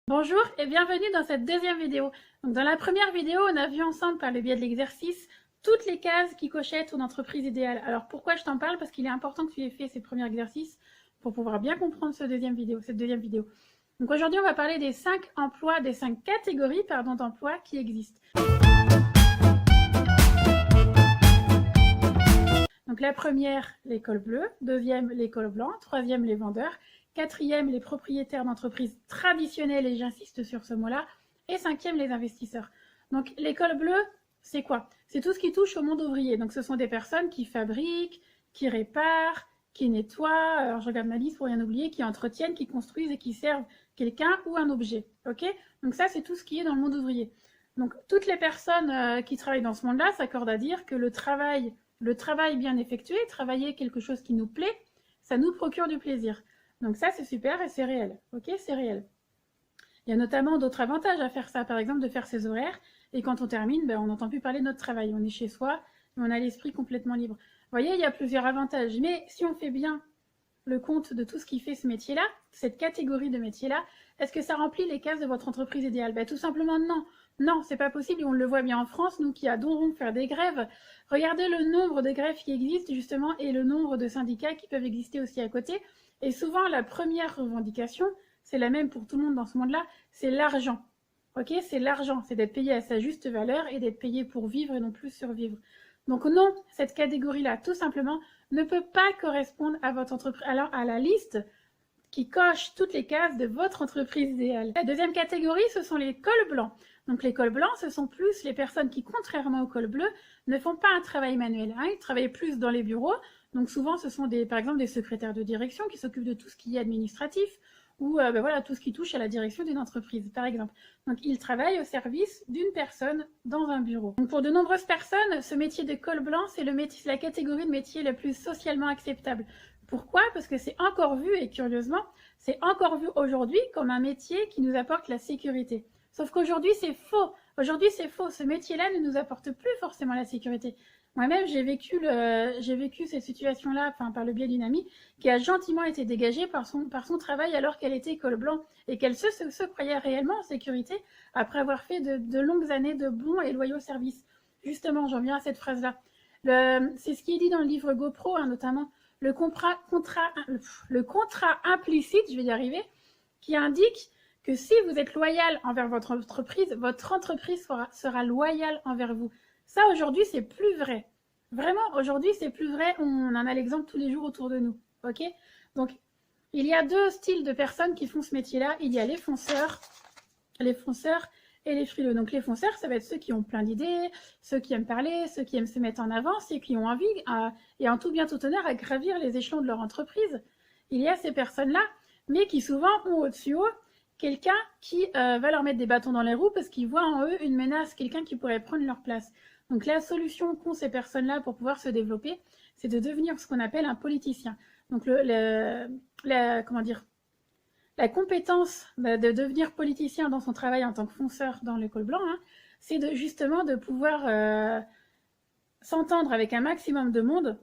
Bonjour et bienvenue dans cette deuxième vidéo. Donc dans la première vidéo, on a vu ensemble par le biais de l'exercice toutes les cases qui cochaient ton entreprise idéale. Alors pourquoi je t'en parle? Parce qu'il est important que tu aies fait ces premiers exercices pour pouvoir bien comprendre cette deuxième vidéo. Donc aujourd'hui, on va parler des 5 emplois, des 5 catégories d'emplois qui existent. Donc la première, l'école bleue, deuxième, l'école blanc, troisième, les vendeurs, quatrième, les propriétaires d'entreprises traditionnelles, et j'insiste sur ce mot-là, et cinquième, les investisseurs. Donc l'école bleue, c'est quoi? C'est tout ce qui touche au monde ouvrier. Donc ce sont des personnes qui fabriquent, qui réparent, qui nettoient, alors je regarde ma liste pour rien oublier, qui entretiennent, qui construisent et qui servent quelqu'un ou un objet. Ok? Donc ça, c'est tout ce qui est dans le monde ouvrier. Donc toutes les personnes qui travaillent dans ce monde-là s'accordent à dire que le travail bien effectué, travailler quelque chose qui nous plaît, ça nous procure du plaisir. Donc ça, c'est super et c'est réel. Ok, c'est réel. Il y a notamment d'autres avantages à faire ça, par exemple de faire ses horaires, et quand on termine, ben, on n'entend plus parler de notre travail. On est chez soi et on a l'esprit complètement libre. Vous voyez, il y a plusieurs avantages, mais si on fait bien le compte de tout ce qui fait ce métier-là, cette catégorie de métier-là, est-ce que ça remplit les cases de votre entreprise idéale? Ben, tout simplement non. Non, c'est pas possible et on le voit bien en France, nous qui adorons faire des grèves. Regardez le nombre de grèves qui existent justement et le nombre de syndicats qui peuvent exister aussi à côté. Et souvent, la première revendication, c'est la même pour tout le monde dans ce monde-là, c'est l'argent. Ok, c'est l'argent, c'est d'être payé à sa juste valeur et d'être payé pour vivre et non plus survivre. Donc non, cette catégorie-là, tout simplement, ne peut pas correspondre à votre entreprise, alors à la liste qui coche toutes les cases de votre entreprise idéale. La deuxième catégorie, ce sont les cols blancs. Donc les cols blancs, ce sont plus les personnes qui, contrairement aux cols bleus, ne font pas un travail manuel. Ils travaillent plus dans les bureaux. Donc souvent, ce sont par exemple des secrétaires de direction qui s'occupent de tout ce qui est administratif ou voilà, tout ce qui touche à la direction d'une entreprise, par exemple. Donc ils travaillent au service d'une personne dans un bureau. Donc pour de nombreuses personnes, ce métier de col blanc, c'est la catégorie de métier la plus socialement acceptable. Pourquoi? Parce que c'est encore vu, et curieusement, c'est encore vu aujourd'hui comme un métier qui nous apporte la sécurité. Sauf qu'aujourd'hui, c'est faux. Aujourd'hui, c'est faux. Ce métier-là ne nous apporte plus forcément la sécurité. Moi-même, j'ai vécu cette situation-là par le biais d'une amie qui a gentiment été dégagée par son travail alors qu'elle était col blanc et qu'elle se croyait réellement en sécurité après avoir fait de longues années de bons et loyaux services. Justement, j'en viens à cette phrase-là. C'est ce qui est dit dans le livre GoPro, notamment le contrat implicite, je vais y arriver, qui indique que si vous êtes loyal envers votre entreprise sera loyale envers vous. Ça, aujourd'hui, c'est plus vrai. Vraiment, aujourd'hui, c'est plus vrai. On en a l'exemple tous les jours autour de nous. Ok? Donc, il y a deux styles de personnes qui font ce métier-là. Il y a les fonceurs et les frileux. Donc, les fonceurs, ça va être ceux qui ont plein d'idées, ceux qui aiment parler, ceux qui aiment se mettre en avant, ceux qui ont envie, et en tout bien tout honneur, à gravir les échelons de leur entreprise. Il y a ces personnes-là, mais qui souvent ont au-dessus quelqu'un qui va leur mettre des bâtons dans les roues parce qu'ils voient en eux une menace, quelqu'un qui pourrait prendre leur place. Donc la solution qu'ont ces personnes-là pour pouvoir se développer, c'est de devenir ce qu'on appelle un politicien. Donc la compétence de devenir politicien dans son travail en tant que fonceur dans le col blanc, c'est justement de pouvoir s'entendre avec un maximum de monde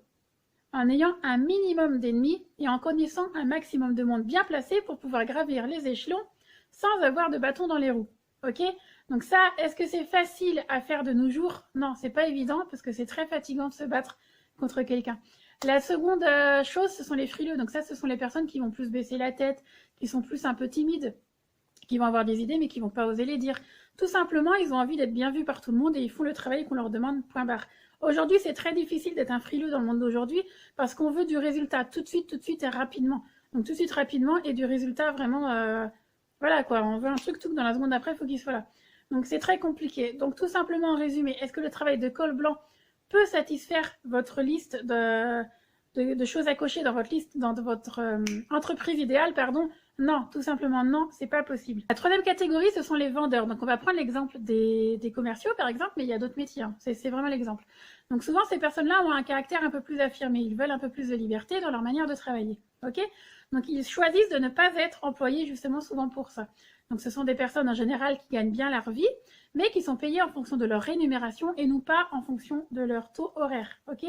en ayant un minimum d'ennemis et en connaissant un maximum de monde bien placé pour pouvoir gravir les échelons sans avoir de bâton dans les roues. Ok? Donc ça, est-ce que c'est facile à faire de nos jours? Non, c'est pas évident parce que c'est très fatigant de se battre contre quelqu'un. La seconde chose, ce sont les frileux. Donc ça, ce sont les personnes qui vont plus baisser la tête, qui sont plus un peu timides, qui vont avoir des idées mais qui vont pas oser les dire. Tout simplement, ils ont envie d'être bien vus par tout le monde et ils font le travail qu'on leur demande, point barre. Aujourd'hui, c'est très difficile d'être un frileux dans le monde d'aujourd'hui parce qu'on veut du résultat tout de suite et rapidement. Donc tout de suite, rapidement et du résultat vraiment... voilà quoi, on veut un truc tout dans la seconde d'après, il faut qu'il soit là. Donc c'est très compliqué. Donc tout simplement en résumé, est-ce que le travail de col blanc peut satisfaire votre liste de choses à cocher dans votre liste, dans votre entreprise idéale, pardon? Non, tout simplement non, c'est pas possible. La troisième catégorie, ce sont les vendeurs. Donc on va prendre l'exemple des commerciaux par exemple, mais il y a d'autres métiers, c'est vraiment l'exemple. Donc souvent ces personnes-là ont un caractère un peu plus affirmé, ils veulent un peu plus de liberté dans leur manière de travailler. Ok? Donc ils choisissent de ne pas être employés justement souvent pour ça. Donc ce sont des personnes en général qui gagnent bien leur vie, mais qui sont payées en fonction de leur rémunération et non pas en fonction de leur taux horaire. Ok?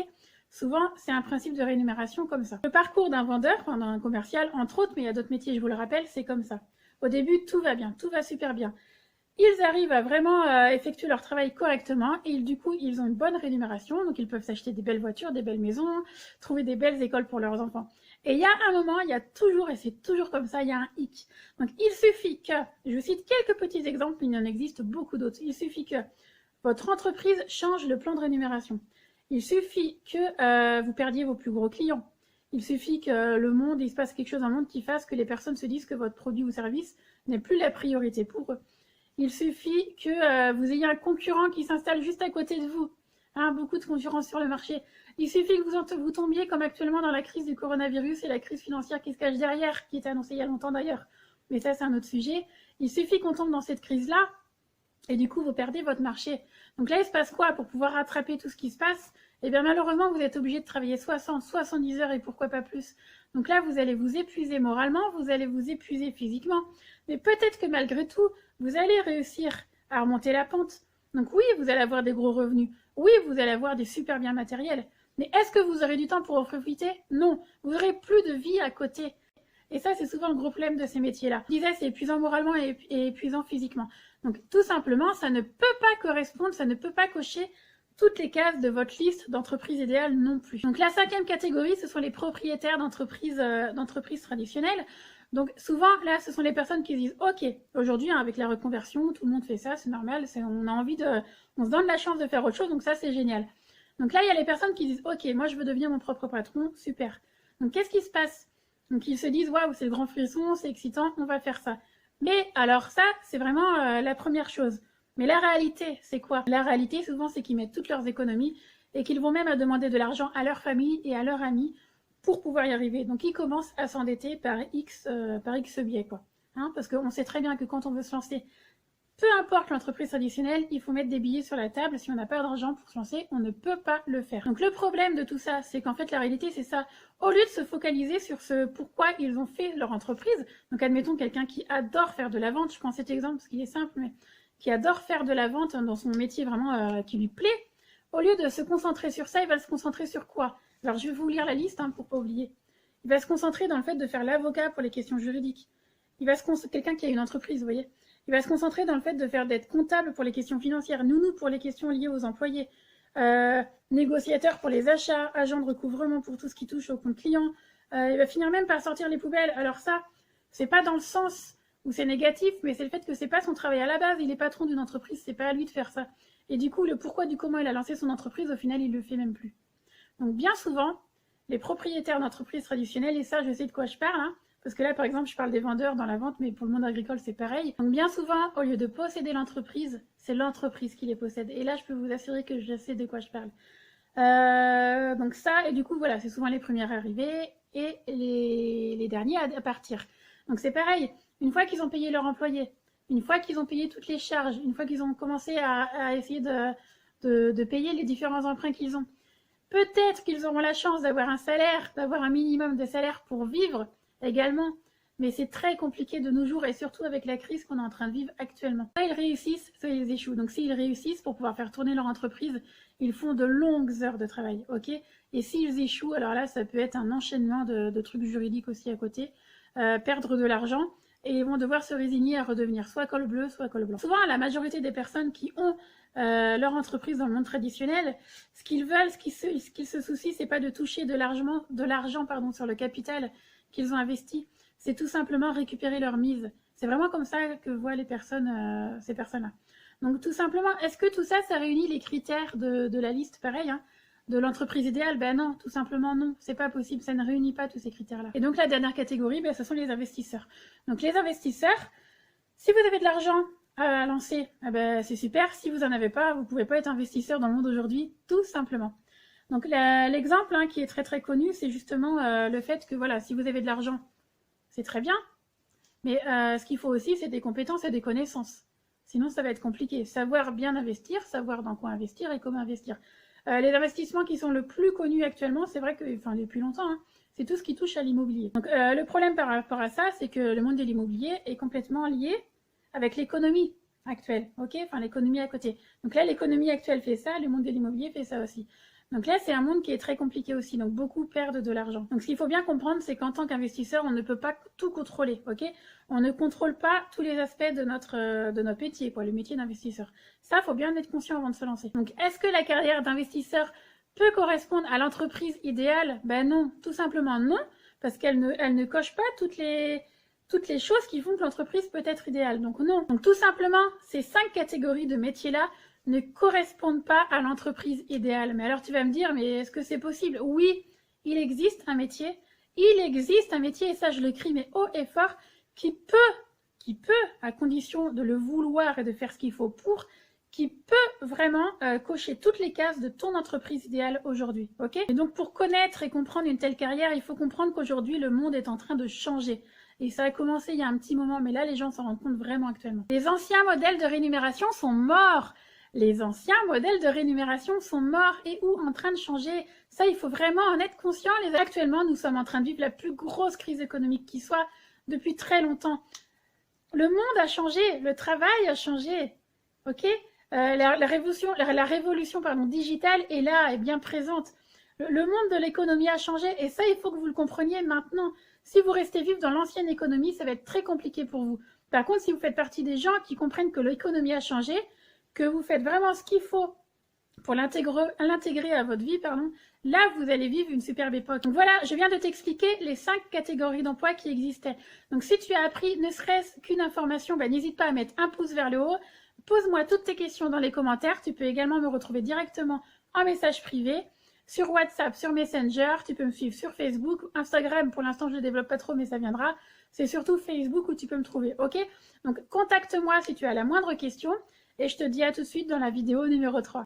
Souvent, c'est un principe de rémunération comme ça. Le parcours d'un vendeur, d'un commercial, entre autres, mais il y a d'autres métiers, je vous le rappelle, c'est comme ça. Au début, tout va bien, tout va super bien. Ils arrivent à vraiment effectuer leur travail correctement et du coup, ils ont une bonne rémunération. Donc, ils peuvent s'acheter des belles voitures, des belles maisons, trouver des belles écoles pour leurs enfants. Et il y a un moment, il y a toujours, et c'est toujours comme ça, il y a un hic. Donc, il suffit que, je cite quelques petits exemples, mais il y en existe beaucoup d'autres. Il suffit que votre entreprise change le plan de rémunération. Il suffit que vous perdiez vos plus gros clients. Il suffit que il se passe quelque chose dans le monde qui fasse que les personnes se disent que votre produit ou service n'est plus la priorité pour eux. Il suffit que vous ayez un concurrent qui s'installe juste à côté de vous. Hein, beaucoup de concurrence sur le marché. Il suffit que vous tombiez comme actuellement dans la crise du coronavirus et la crise financière qui se cache derrière, qui était annoncée il y a longtemps d'ailleurs. Mais ça, c'est un autre sujet. Il suffit qu'on tombe dans cette crise-là et du coup, vous perdez votre marché. Donc là, il se passe quoi pour pouvoir rattraper tout ce qui se passe? Eh bien, malheureusement, vous êtes obligé de travailler 60, 70 heures et pourquoi pas plus. Donc là, vous allez vous épuiser moralement, vous allez vous épuiser physiquement. Mais peut-être que malgré tout, vous allez réussir à remonter la pente. Donc oui, vous allez avoir des gros revenus. Oui, vous allez avoir des super biens matériels. Mais est-ce que vous aurez du temps pour en profiter? Non, vous n'aurez plus de vie à côté. Et ça, c'est souvent le gros problème de ces métiers-là. Je disais, c'est épuisant moralement et épuisant physiquement. Donc tout simplement, ça ne peut pas correspondre, ça ne peut pas cocher toutes les cases de votre liste d'entreprises idéales non plus. Donc la 5e catégorie, ce sont les propriétaires d'entreprises traditionnelles. Donc souvent, là, ce sont les personnes qui disent « Ok, aujourd'hui, hein, avec la reconversion, tout le monde fait ça, c'est normal, on se donne la chance de faire autre chose, donc ça, c'est génial. » Donc là, il y a les personnes qui disent « Ok, moi, je veux devenir mon propre patron, super. » Donc qu'est-ce qui se passe? Donc ils se disent « Waouh, c'est le grand frisson, c'est excitant, on va faire ça. » Mais alors ça, c'est vraiment la première chose. Mais la réalité, c'est quoi? La réalité, souvent, c'est qu'ils mettent toutes leurs économies et qu'ils vont même à demander de l'argent à leur famille et à leurs amis pour pouvoir y arriver. Donc, ils commencent à s'endetter par X biais, quoi. Hein, parce qu'on sait très bien que quand on veut se lancer, peu importe l'entreprise traditionnelle, il faut mettre des billets sur la table. Si on n'a pas d'argent pour se lancer, on ne peut pas le faire. Donc, le problème de tout ça, c'est qu'en fait, la réalité, c'est ça. Au lieu de se focaliser sur ce pourquoi ils ont fait leur entreprise, donc admettons quelqu'un qui adore faire de la vente, je prends cet exemple parce qu'il est simple, mais qui adore faire de la vente dans son métier vraiment qui lui plaît, au lieu de se concentrer sur ça, il va se concentrer sur quoi? Alors, je vais vous lire la liste pour ne pas oublier. Il va se concentrer dans le fait de faire l'avocat pour les questions juridiques. Quelqu'un qui a une entreprise, vous voyez. Il va se concentrer dans le fait d'être comptable pour les questions financières, nounou pour les questions liées aux employés, négociateur pour les achats, agent de recouvrement pour tout ce qui touche au compte client. Il va finir même par sortir les poubelles. Alors ça, c'est pas dans le sens où c'est négatif, mais c'est le fait que c'est pas son travail à la base. Il est patron d'une entreprise, c'est pas à lui de faire ça. Et du coup, le pourquoi du comment il a lancé son entreprise, au final, il le fait même plus. Donc bien souvent, les propriétaires d'entreprises traditionnelles, et ça, je sais de quoi je parle, hein, parce que là, par exemple, je parle des vendeurs dans la vente, mais pour le monde agricole, c'est pareil. Donc bien souvent, au lieu de posséder l'entreprise, c'est l'entreprise qui les possède. Et là, je peux vous assurer que je sais de quoi je parle. Donc ça, et du coup, voilà, c'est souvent les premières arrivées et les derniers à partir. Donc c'est pareil, une fois qu'ils ont payé leur employé, une fois qu'ils ont payé toutes les charges, une fois qu'ils ont commencé à essayer de payer les différents emprunts qu'ils ont, peut-être qu'ils auront la chance d'avoir un salaire, d'avoir un minimum de salaire pour vivre également, mais c'est très compliqué de nos jours et surtout avec la crise qu'on est en train de vivre actuellement. Soit ils réussissent, soit ils échouent. Donc s'ils réussissent, pour pouvoir faire tourner leur entreprise, ils font de longues heures de travail, ok? Et s'ils échouent, alors là, ça peut être un enchaînement de trucs juridiques aussi à côté, perdre de l'argent, et ils vont devoir se résigner à redevenir soit col bleu, soit col blanc. Souvent, la majorité des personnes qui ont leur entreprise dans le monde traditionnel, ce qu'ils veulent, ce qu'ils se soucient, c'est pas de toucher de l'argent sur le capital qu'ils ont investi, c'est tout simplement récupérer leur mise. C'est vraiment comme ça que voient ces personnes-là. Donc tout simplement, est-ce que tout ça, ça réunit les critères de la liste, pareil, hein, de l'entreprise idéale? Ben non, tout simplement non, c'est pas possible, ça ne réunit pas tous ces critères-là. Et donc la dernière catégorie, ce sont les investisseurs. Donc les investisseurs, si vous avez de l'argent à lancer, c'est super. Si vous n'en avez pas, vous ne pouvez pas être investisseur dans le monde aujourd'hui, tout simplement. Donc l'exemple qui est très très connu, c'est justement le fait que voilà, si vous avez de l'argent, c'est très bien, mais ce qu'il faut aussi, c'est des compétences et des connaissances. Sinon, ça va être compliqué. Savoir bien investir, savoir dans quoi investir et comment investir. Les investissements qui sont le plus connus actuellement, c'est vrai que, depuis longtemps, hein, c'est tout ce qui touche à l'immobilier. Donc le problème par rapport à ça, c'est que le monde de l'immobilier est complètement lié avec l'économie actuelle, ok? L'économie à côté. Donc là, l'économie actuelle fait ça, le monde de l'immobilier fait ça aussi. Donc là, c'est un monde qui est très compliqué aussi, donc beaucoup perdent de l'argent. Donc ce qu'il faut bien comprendre, c'est qu'en tant qu'investisseur, on ne peut pas tout contrôler, ok? On ne contrôle pas tous les aspects de notre métier, quoi, le métier d'investisseur. Ça, faut bien être conscient avant de se lancer. Donc est-ce que la carrière d'investisseur peut correspondre à l'entreprise idéale? Ben non, tout simplement non, parce qu'elle ne coche pas toutes les choses qui font que l'entreprise peut être idéale. Donc non. Donc tout simplement, ces 5 catégories de métiers-là ne correspondent pas à l'entreprise idéale. Mais alors tu vas me dire, mais est-ce que c'est possible? Oui, il existe un métier, et ça je le crie mais haut et fort, qui peut, à condition de le vouloir et de faire ce qu'il faut pour, qui peut vraiment cocher toutes les cases de ton entreprise idéale aujourd'hui, ok? Et donc pour connaître et comprendre une telle carrière, il faut comprendre qu'aujourd'hui le monde est en train de changer. Et ça a commencé il y a un petit moment, mais là les gens s'en rendent compte vraiment actuellement. Les anciens modèles de rémunération sont morts. Les anciens modèles de rémunération sont morts et ou en train de changer. Ça, il faut vraiment en être conscient. Actuellement, nous sommes en train de vivre la plus grosse crise économique qui soit depuis très longtemps. Le monde a changé, le travail a changé. Ok, la révolution digitale est là, est bien présente. Le monde de l'économie a changé et ça, il faut que vous le compreniez maintenant. Si vous restez vivre dans l'ancienne économie, ça va être très compliqué pour vous. Par contre, si vous faites partie des gens qui comprennent que l'économie a changé, que vous faites vraiment ce qu'il faut pour l'intégrer à votre vie, là, vous allez vivre une superbe époque. Donc voilà, je viens de t'expliquer les 5 catégories d'emploi qui existaient. Donc si tu as appris ne serait-ce qu'une information, n'hésite pas à mettre un pouce vers le haut. Pose-moi toutes tes questions dans les commentaires. Tu peux également me retrouver directement en message privé, sur WhatsApp, sur Messenger. Tu peux me suivre sur Facebook, Instagram. Pour l'instant, je ne développe pas trop, mais ça viendra. C'est surtout Facebook où tu peux me trouver, ok? Donc contacte-moi si tu as la moindre question. Et je te dis à tout de suite dans la vidéo numéro 3.